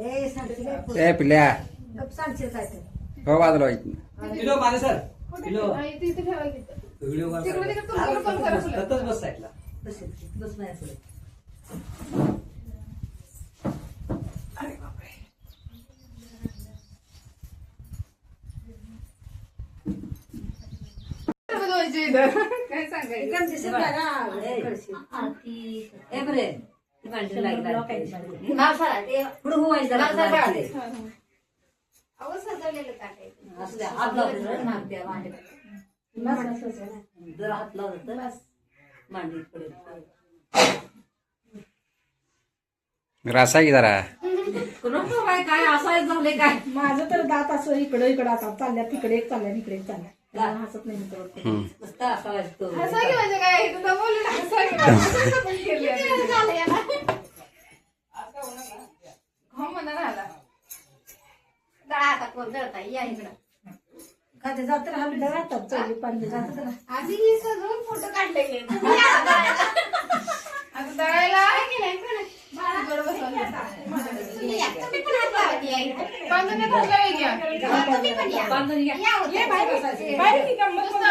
ए पिल्या सांगशील काय ते. हो बाजूला व्हायचं किलो माझे सर किलो तिथे ठेवायचं व्हिडिओ तिकडे पण करा फुलं. तसंच बस साईडला बस नाही पुढे. काय सांगायचं एकदम दिसत नाही ना. ए बरे. ती भांडी लागली. हा, सर, ते पुढं हुवायचं जरा. अहो सजवलेलं टाकायचं असं द्या. हात लावतो जरा, नाक द्या भांडीत. जरा हात लावलं तर मांडीत पडेल. रासा की जरा कोणाचं काय असं झाले काय. माझं तर दात असं इकडं इकडं आता चालल्या तिकडे एक चालल्या इकडे एक चालल्या हसत नाही मित्र. मस्त असा वाटतो. हसा की म्हणजे काय इथं दमवलं ना हसा की म्हणजे पण केली आहे. हो म्हणा राहिला दळा आता कोण दळता या इकडं का ते जात राहिलं राहतात चौली पाणी जातात ना. आधी ही सजवून फोटो काढले गेले आता दळायला आहे की नाही बाळा बसवून बांधून ठरलं घ्या बांधून घ्या. ये बाहेर बसायचं. बाहेर की गंमत पण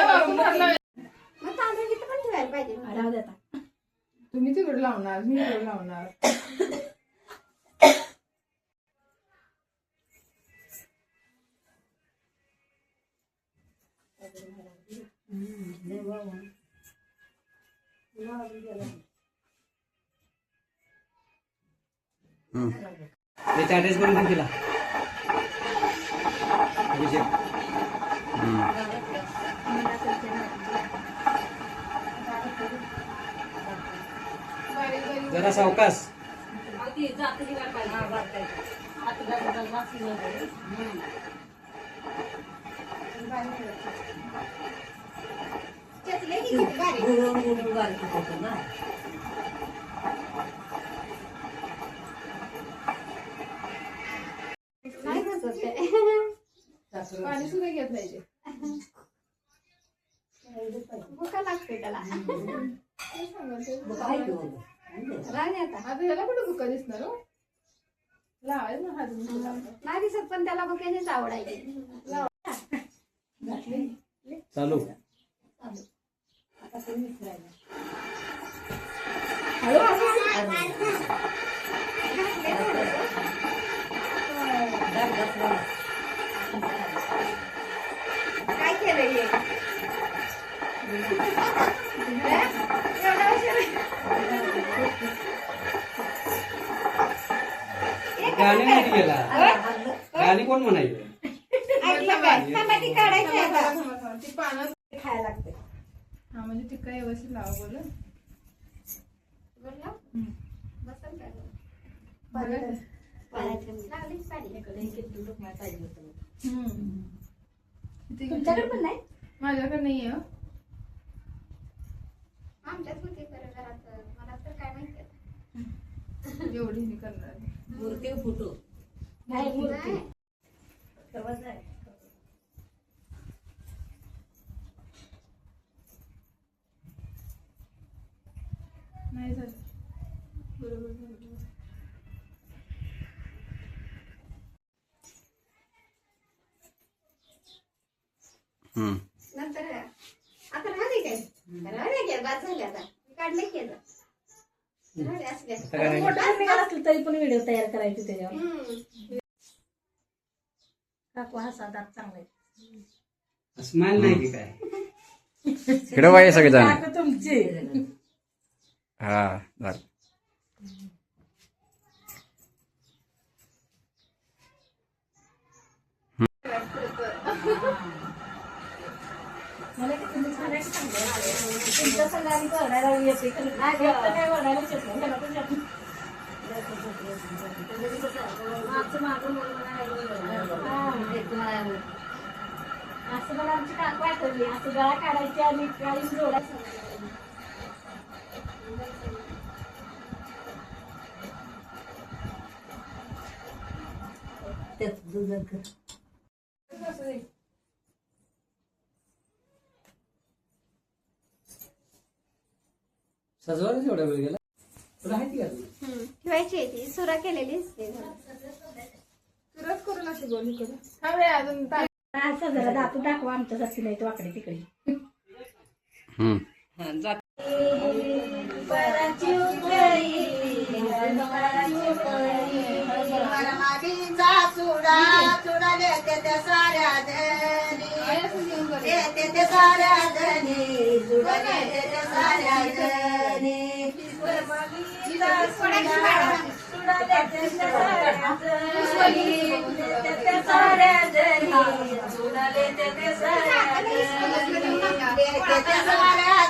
राहू दे आता. तुम्ही तिकडे लावणार मी इकडे लावणार त्याच्या ऍड्रेस करून दिला अभिषेक जरा सावकाश पाणी सुद्धा घेत पाहिजे भुका लागते त्याला आता ह्याला कुठे भुका दिसणार हो लावायचं ना हात नाही दिसत पण त्याला बघण्याचीच आवड आहे चालू काय केलंय गाणी नाही गेला गाणी कोण म्हणायचं टमाटी काढायची आता ती पानं खायला लागते. हा म्हणजे ती काय व्यवस्थित लावा बोल बसल काय लागलीच पाहिजे. तुमच्याकडे पण नाही. माझ्याकडे नाही आहे आमच्याच होती खरं घरात मला तर काय माहिती एवढी नाही करणार मूर्ती फोटो नाही मूर्ती. नाही झालं बरोबर बरोबर नंतर आता राहते काय राहते काय बाद झाले आता काढले केलं राहते असले मोठं निघाला असलं तरी पण व्हिडिओ तयार करायची त्याच्यावर. काकू हसा दात चांगले. स्माइल नाही की काय इकडे वाय सगळेजण काकू तुमची. हा झालं मला की तुम्ही सांगायचं चांगलं. तुमच्या सगळ्यांनी करणारा येते काय वरडायलाच येत नाही. त्याला पण येत नाही. मागचं मागं मुलं असं मला आमची काकू आठवली. असं गळा काढायची आणि गाडी जोडायची. सजवायला एवढा वेळ गेला तुला माहिती का तू? ठेवायची आहे ती सुरा केलेली असते सुरत करून अशी बोली करू थांबे अजून असं जरा दातू टाकवा आमच्यासाठी नाही तो आकडे तिकडे हम्म. मातीचा चुडा चुडाले ते साऱ्या धनी ते साऱ्या धनी चुडाले ते साऱ्या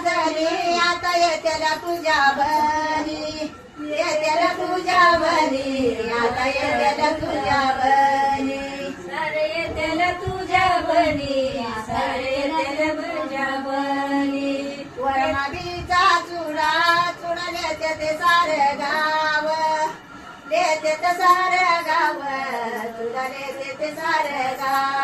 धनी आता येत्याला तुझ्या बनी येत्याला तुझ्या बनी आता येत्याला तुझ्या बनी सारे येत्याला तुझ्या बनी सारे येत्याला तुझ्या बनी वरमाडीचा चुडा चुडा नेते ते सारे गाव देते ते सारे गाव चुडा नेते ते सारे गाव